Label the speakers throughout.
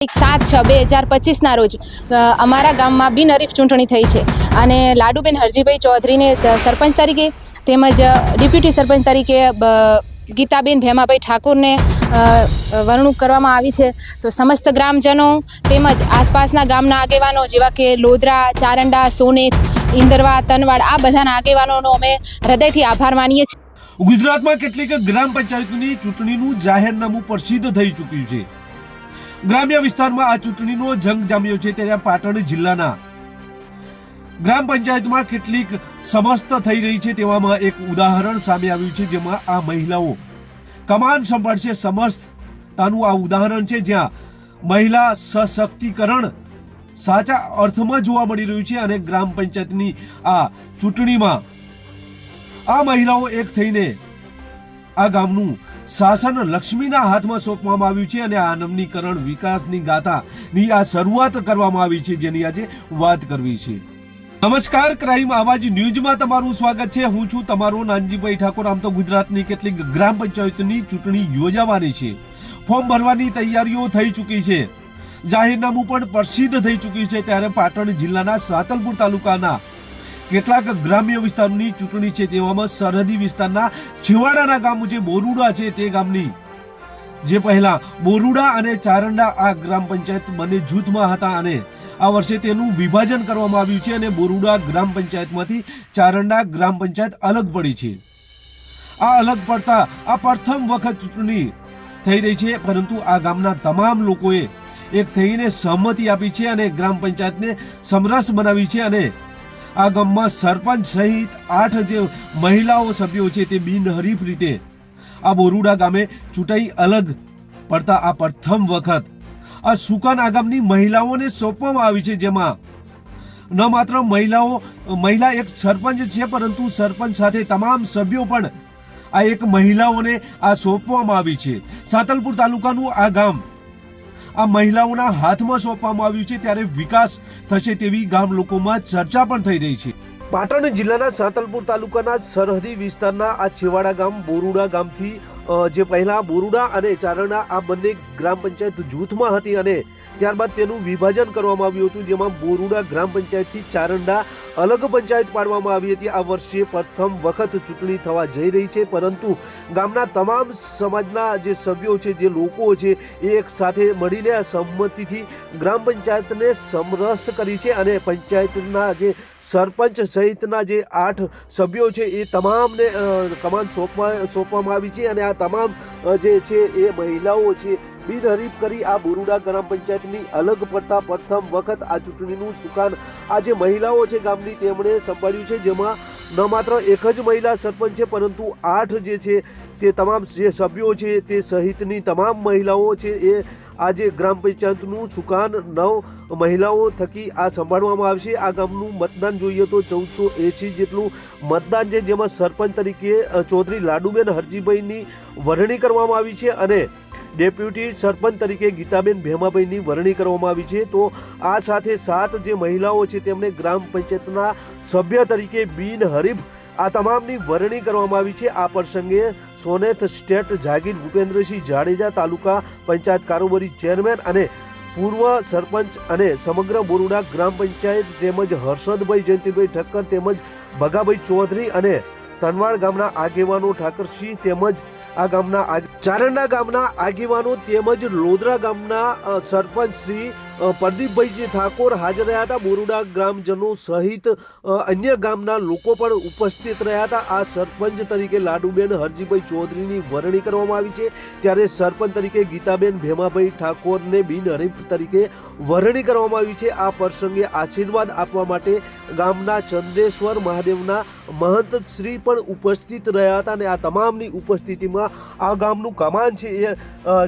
Speaker 1: 7/6/2025 રોજ અમારા ગામમાં બિનહરીફ ચૂંટણી થઈ છે અને લાડુબેન હરજીભાઈ ચૌધરીને સરપંચ તરીકે તેમજ ડેપ્યુટી સરપંચ તરીકે ગીતાબેન ભેમાભાઈ ઠાકોરને વરણૂક કરવામાં આવી છે। તો સમસ્ત ગ્રામજનો તેમજ આસપાસના ગામના આગેવાનો જેવા કે લોધરા, ચારંડા, સોનેત, ઇન્દરવા, તનવાડ આ બધાના આગેવાનોનો અમે હૃદયથી આભાર માનીએ છીએ।
Speaker 2: ગુજરાતમાં કેટલીક ગ્રામ પંચાયતની ચૂંટણીનું જાહેરનામું પ્રસિદ્ધ થઈ ચૂક્યું છે। ગ્રામ્ય વિસ્તારમાં આ ચૂંટણીનો જંગ જામ્યો છે ત્યારે પાટણ જિલ્લાના ગ્રામ પંચાયતમાં કેટલીક સમસ્ત થઈ રહી છે તેવામાં એક ઉદાહરણ સામે આવ્યું છે જેમાં આ મહિલાઓ કમાન સંભાળશે સમસ્તતાનું આ ઉદાહરણ છે જ્યાં મહિલા સશક્તિકરણ સાચા અર્થમાં જોવા મળી રહ્યું છે અને ગ્રામ પંચાયતની આ ચૂંટણીમાં આ મહિલાઓ એક થઈને આ ગામનું શાસન લક્ષ્મીના હાથમાં સોંપવામાં આવ્યું છે અને આ નમનીકરણ વિકાસની ગાથાની આ શરૂઆત કરવામાં આવી છે જેની આજે વાત કરવી છે। નમસ્કાર, ક્રાઇમ આવાજ ન્યૂઝમાં તમારું સ્વાગત છે। હું છું તમારો નાનજીભાઈ ઠાકોર। આમ તો ગુજરાતની કેટલીક ગ્રામ પંચાયતની ચૂંટણી યોજાવાની છે, ફોર્મ ભરવાની તૈયારીઓ થઈ ચૂકી છે, જાહેરનામું પણ પ્રસિદ્ધ થઈ ચૂક્યું છે ત્યારે પાટણ જિલ્લાના સાતલપુર તાલુકાના કેટલાક ગ્રામ્ય વિસ્તારોની ચૂંટણી છે તેવામાં સરહદી વિસ્તારના છેવાડાના ગામ જે બોરુડા છે તે ગામની જે પહેલા બોરુડા અને ચારંડા આ ગ્રામ પંચાયત બંને જૂથમાં હતા અને આ વર્ષે તેનું વિભાજન કરવામાં આવ્યું છે અને બોરુડા ગ્રામ પંચાયતમાંથી ચારંડા ગ્રામ પંચાયત અલગ પડી છે। આ અલગ પડતા આ પ્રથમ વખત ચૂંટણી થઈ રહી છે પરંતુ આ ગામના તમામ લોકોએ એક થઈને સહમતિ આપી છે અને ગ્રામ પંચાયતને સમરસ બનાવી છે અને આ ગામમાં સરપંચ સહિત 8 જે મહિલાઓ સભ્યો છે તે બિનહરીફ રીતે આ બોરુડા ગામે ચૂંટાઈ અલગ પડતા આ પ્રથમ વખત આ સુકાન આ ગામની મહિલાઓને સોંપવામાં આવી છે જેમાં ન માત્ર મહિલા એક સરપંચ છે પરંતુ સરપંચ સાથે તમામ સભ્યો પણ આ એક મહિલાઓને આ સોંપવામાં આવી છે। સાતલપુર તાલુકાનું આ ગામ આ મહિલાઓના હાથમાં સોંપવામાં આવ્યું છે ત્યારે વિકાસ થશે તેવી ગામ લોકોમાં ચર્ચા પણ થઈ રહી છે। પાટણ જિલ્લાના સાતલપુર તાલુકાના સરહદી વિસ્તારના આ છેવાડા ગામ બોરુડા ગામથી જે પહેલા બોરુડા અને ચારંડા આ બંને ગ્રામ પંચાયત જૂથમાં હતી અને ત્યારબાદ તેનું વિભાજન કરવામાં આવ્યું હતું જેમાં બોરુડા ગ્રામ પંચાયતથી ચારંડા અલગ પંચાયત પાડવામાં આવી હતી। આ વર્ષે પ્રથમ વખત ચૂંટણી થવા જઈ રહી છે પરંતુ ગામના તમામ સમાજના જે સભ્યો છે જે લોકો છે એ એક સાથે મળીને સંમતિથી ગ્રામ પંચાયતને સમરસ કરી છે અને પંચાયતના જે સરપંચ સહિતના જે 8 સભ્યો છે એ તમામને કમાન સોંપવામાં આવી છે અને આ તમામ જે છે એ મહિલાઓ છે બિનહરીફ કરી આ બોરુડા ગ્રામ પંચાયતની અલગ પડતા પ્રથમ વખત આ ચૂંટણીનું સુકાન આ જે મહિલાઓ છે ગામની તેમણે સંભાળ્યું છે જેમાં ન માત્ર એક જ મહિલા સરપંચ છે પરંતુ 8 જે છે તે તમામ જે સભ્યો છે તે સહિતની તમામ મહિલાઓ છે એ આજે ગ્રામ પંચાયતનું સુકાન 9 મહિલાઓ થકી આ સંભાળવામાં આવશે। આ ગામનું મતદાન જોઈએ તો 1480 જેટલું મતદાન છે જેમાં સરપંચ તરીકે ચૌધરી લાડુબેન હરજીભાઈની વરણી કરવામાં આવી છે અને ડેપ્યુટી સરપંચ તરીકે ગીતાબેન ભેમાભાઈની વરણી કરવામાં આવી છે। તો આ સાથે 7 જે મહિલાઓ છે તેમને ગ્રામ પંચાયતના સભ્ય તરીકે બિનહરીફ આ તમામની વરણી કરવામાં આવી છે। આ પ્રસંગે સોનેત સ્ટેટ જાગીર ભૂપેન્દ્રસિંહ જાડેજા તાલુકા પંચાયત કારોબારી ચેરમેન અને પૂર્વ સરપંચ અને સમગ્ર બોરુડા ગ્રામ પંચાયત તેમજ હર્ષદભાઈ જયંતિભાઈ ઠક્કર તેમજ ભગાભાઈ ચૌધરી અને તનવાડ ગામના આગેવાનો ઠાકરસિંહ તેમજ આ ગામના ચારંડા ગામના આગેવાનો તેમજ લોધરા ગામના સરપંચ શ્રી પ્રદીપભાઈ ઠાકોર હાજર રહ્યા હતા। બોરુડા ગ્રામજનો સહિત અન્ય ગામના લોકો પણ ઉપસ્થિત રહ્યા હતા। આ સરપંચ તરીકે લાડુબેન હરજીભાઈ ચૌધરીની વરણી કરવામાં આવી છે ત્યારે સરપંચ તરીકે ગીતાબેન ભેમાભાઈ ઠાકોરને બિનહરીફ તરીકે વરણી કરવામાં આવી છે। આ પ્રસંગે આશીર્વાદ આપવા માટે ગામના ચંદ્રેશ્વર મહાદેવના મહંત શ્રી પણ ઉપસ્થિત રહ્યા હતા અને આ તમામની ઉપસ્થિતિમાં આ ગામનું કમાન છે એ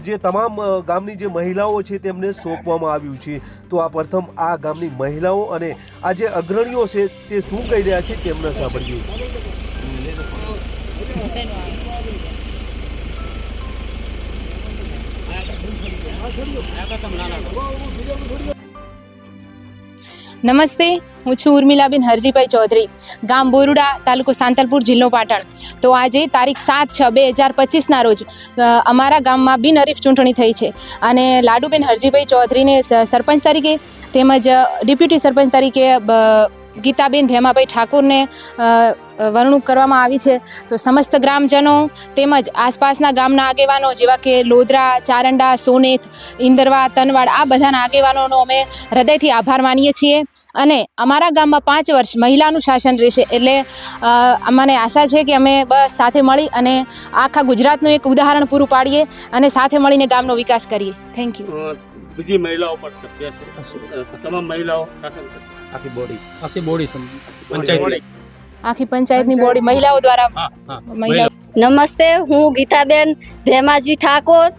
Speaker 2: જે તમામ ગામની જે મહિલાઓ છે તેમને સોંપવામાં આવ્યું છે। તો આ પ્રથમ આ ગામની મહિલાઓ અને આ જે અગ્રણીઓ છે તે શું કહી રહ્યા છે તેમને સાંભળીએ।
Speaker 1: નમસ્તે, હું છું ઉર્મિલાબેન હરજીભાઈ ચૌધરી, ગામ બોરુડા, તાલુકો સાંતલપુર, જિલ્લો પાટણ. તો આજે તારીખ 7/6/2025ના રોજ અમારા ગામમાં બિનહરીફ ચૂંટણી થઈ છે અને લાડુબેન હરજીભાઈ ચૌધરીને સરપંચ તરીકે તેમજ ડેપ્યુટી સરપંચ તરીકે ગીતાબેન ભેમાભાઈ ઠાકોરને વરણૂક કરવામાં આવી છે. તો સમસ્ત ગ્રામજનો તેમજ આસપાસના ગામના આગેવાનો જેવા કે લોદરા, ચારંડા, સોનેત, ઇન્દરવા, તનવાડ આ બધાના આગેવાનોનો અમે હૃદયથી આભાર માનીએ છીએ. અને અમારા ગામમાં 5 વર્ષ મહિલાનું શાસન રહેશે એટલે અમને આશા છે કે અમે બસ સાથે મળી અને આખા ગુજરાતનું એક ઉદાહરણ પૂરું પાડીએ અને સાથે મળીને ગામનો વિકાસ કરીએ. Thank you.
Speaker 3: બીજી મહિલાઓ પણ શક્ય છે, તમામ મહિલાઓ શાસન કરશે.
Speaker 1: આખી પંચાયતની બોડી મહિલાઓ દ્વારા મહિલાઓ.
Speaker 4: નમસ્તે, હું ગીતાબેન ભેમાજી ઠાકોર.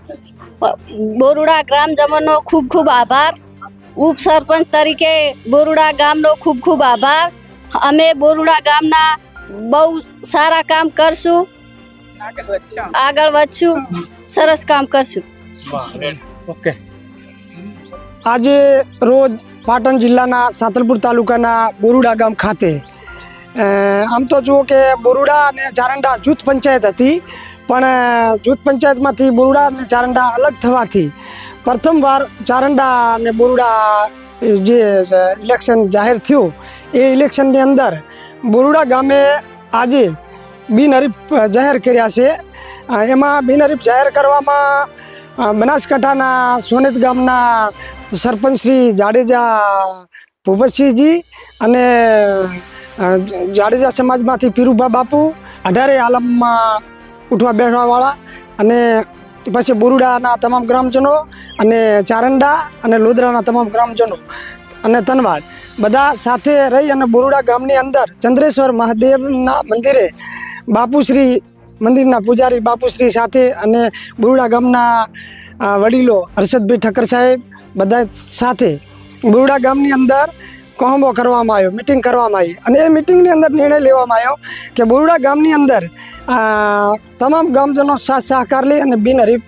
Speaker 4: બોરુડા ગ્રામજનોનો ખૂબ ખૂબ આભાર. ઉપસરપંચ તરીકે બોરુડા ગામનો ખૂબ ખૂબ આભાર. અમે બોરુડા ગામના બહુ સારા કામ કરશું, આગળ વધશું, સરસ કામ કરશું.
Speaker 3: ઓકે.
Speaker 5: આજે રોજ પાટણ જિલ્લાના સાંતલપુર તાલુકાના બોરુડા ગામ ખાતે આમ તો જુઓ કે બોરુડા અને ચારંડા જૂથ પંચાયત હતી, પણ જૂથ પંચાયતમાંથી બોરુડા અને ચારંડા અલગ થવાથી પ્રથમવાર ચારંડા અને બોરુડા જે ઇલેક્શન જાહેર થયું એ ઇલેક્શનની અંદર બોરુડા ગામે આજે બિનહરીફ જાહેર કર્યા છે. એમાં બિનહરીફ જાહેર કરવામાં બનાસકાંઠાના સોનેત ગામના સરપંચ શ્રી જાડેજા ભૂપતસિંહજી અને જાડેજા સમાજમાંથી પીરુભા બાપુ, 18 આલમમાં ઉઠવા બેસવાવાળા, અને પછી બોરુડાના તમામ ગ્રામજનો અને ચારંડા અને લોદરાના તમામ ગ્રામજનો અને તનવાડ બધા સાથે રહી અને બોરુડા ગામની અંદર ચંદ્રેશ્વર મહાદેવના મંદિરે બાપુશ્રી મંદિરના પૂજારી બાપુશ્રી સાથે અને બોરુડા ગામના વડીલો હર્ષદભાઈ ઠક્કર સાહેબ બધા સાથે બોરુડા ગામની અંદર કોહંબો કરવામાં આવ્યો, મિટિંગ કરવામાં આવી અને એ મિટિંગની અંદર નિર્ણય લેવામાં આવ્યો કે બોરુડા ગામની અંદર તમામ ગામજનો સાથ સહકાર લઈ અને બિનહરીફ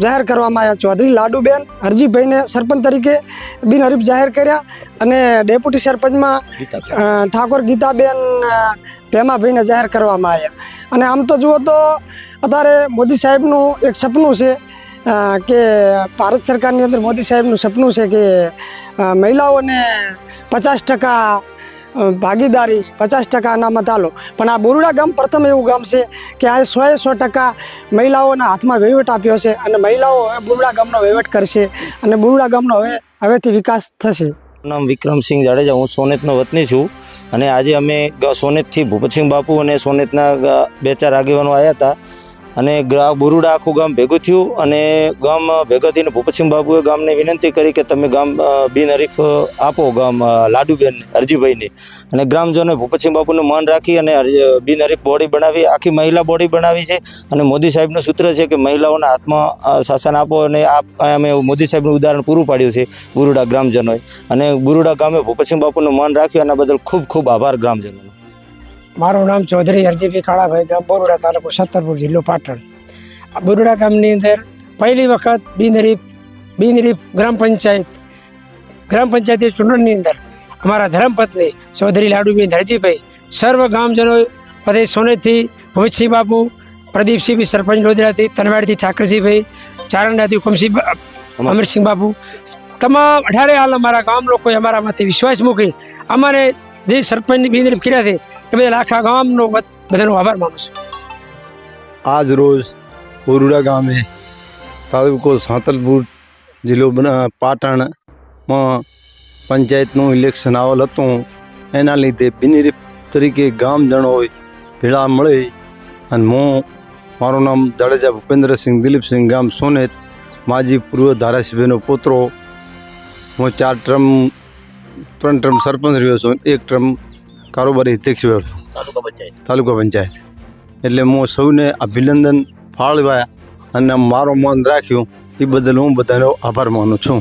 Speaker 5: જાહેર કરવામાં આવ્યા. ચૌધરી લાડુબેન હરજીભાઈને સરપંચ તરીકે બિનહરીફ જાહેર કર્યા અને ડેપ્યુટી સરપંચમાં ઠાકોર ગીતાબેન ભેમાભાઈને જાહેર કરવામાં આવ્યા. અને આમ તો જુઓ તો અત્યારે મોદી સાહેબનું એક સપનું છે કે ભારત સરકારની અંદર મોદી સાહેબનું સપનું છે કે મહિલાઓને 50% ભાગીદારી, 50% અનામત આલો. પણ આ બોરુડા ગામ પ્રથમ એવું ગામ છે કે આ 100% મહિલાઓના હાથમાં વહીવટ આપ્યો છે અને મહિલાઓ હવે બોરુડા ગામનો વહીવટ કરશે અને બોરુડા ગામનો હવેથી વિકાસ થશે.
Speaker 6: નામ વિક્રમસિંહ જાડેજા, હું સોનેતનો વતની છું અને આજે અમે સોનેતથી ભૂપતસિંહ બાપુ અને સોનેતના 2-4 આગેવાનો આવ્યા હતા અને બોરુડા આખું ગામ ભેગું થયું અને ગામ ભેગા થઈને ભૂપતસિંહ બાપુએ ગામને વિનંતી કરી કે તમે ગામ બિનહરીફ આપો ગામ લાડુબેન હરજીભાઈને, અને ગ્રામજનોએ ભૂપતસિંહ બાપુનું માન રાખી અને બિનહરીફ બોડી બનાવી, આખી મહિલા બોડી બનાવી છે. અને મોદી સાહેબનું સૂત્ર છે કે મહિલાઓના હાથમાં શાસન આપો અને અમે મોદી સાહેબનું ઉદાહરણ પૂરું પાડ્યું છે બોરુડા ગ્રામજનોએ. અને બોરુડા ગામે ભૂપતસિંહ બાપુનું માન રાખ્યું, એના બદલ ખૂબ ખૂબ આભાર ગ્રામજનોનો.
Speaker 5: મારું નામ ચૌધરી હરજીભાઈ કાળાભાઈ, ગામ બોરુડા, તાલુકો સાંતલપુર, જિલ્લો પાટણ. આ બોરુડા ગામની અંદર પહેલી વખત બિનહરીફ ગ્રામ પંચાયતી ચૂંટણીની અંદર અમારા ધર્મપત્ની ચૌધરી લાડુબેન હરજીભાઈ, સર્વ ગામજનો પ્રદેશ સોનેતથી ભૂપતસિંહ બાપુ, પ્રદીપસિંહ સરપંચ લોદરાથી, તનવાડથી ઠાકરસિંહભાઈ, ચારંડાથી હુકમસિંહ અમરસિંહ બાપુ, તમામ 18 હાલ અમારા ગામ લોકોએ અમારામાંથી વિશ્વાસ મૂકી અમારે જે સરપંચની બિનહરીફ કર્યા છે એ બદલ આખા ગામનો બધાનો આભાર માનું છું.
Speaker 7: આજ રોજ બોરુડા ગામે તાલુકો સાંતલપુર, જિલ્લો પાટણમાં પંચાયતનું ઇલેક્શન આવેલ હતું. એના લીધે બિનહરીફ તરીકે ગામજનોએ ભેળા મળી અને મારું નામ જાડેજા ભૂપેન્દ્રસિંહ દિલીપસિંહ, ગામ સોનેત, માજી પૂર્વ ધારાસભ્યનો પોતરો. હું 3 ટર્મ સરપંચ રહ્યો છું, 1 ટર્મ કારોબારી અધ્યક્ષ રહ્યો છું તાલુકા પંચાયત. એટલે હું સૌને અભિનંદન ફાળવ્યા અને મારો માન રાખ્યું એ બદલ હું બધાનો આભાર માનું છું.